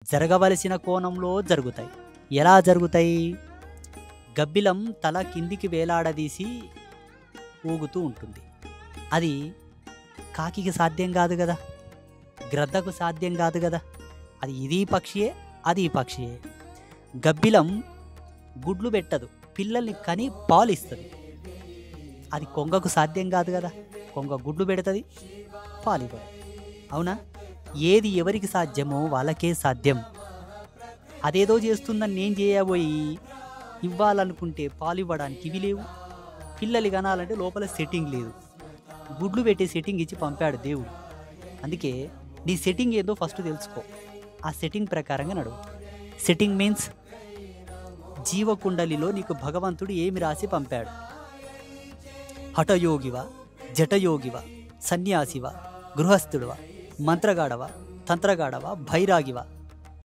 జరగవలసిన కోణంలో జరుగుతాయి. ఎలా జరుగుతాయి? గబ్బిలం తల కిందికి వేలాడదీసి ఊగుతూ ఉంటుంది. అది కాకికి సాధ్యం కాదు కదా, గ్రద్దకు సాధ్యం కాదు కదా. అది ఇది పక్షియే, అది పక్షియే. గబ్బిలం గుడ్లు పెట్టదు, పిల్లల్ని కని పాలిస్తుంది. అది కొంగకు సాధ్యం కాదు కదా. కొంగ గుడ్లు పెడుతుంది, పాలివ్వదు. అవునా? ఏది ఎవరికి సాధ్యమో వాళ్ళకే సాధ్యం. అదేదో చేస్తుందని నేను చేయబోయి ఇవ్వాలనుకుంటే పాలు ఇవ్వడానికి ఇవి లేవు. పిల్లలు కనాలంటే లోపల సెట్టింగ్ లేదు. గుడ్లు పెట్టే సెట్టింగ్ ఇచ్చి పంపాడు దేవుడు. అందుకే నీ సెట్టింగ్ ఏదో ఫస్ట్ తెలుసుకో, ఆ సెట్టింగ్ ప్రకారంగా నడువు. సెట్టింగ్ మీన్స్ జీవకుండలిలో నీకు భగవంతుడు ఏమి రాసి పంపాడు. హఠయోగివా, జటయోగివా, సన్యాసివా, గృహస్థుడివా, మంత్రగాడవా, తంత్రగాడవా, భైరాగివా,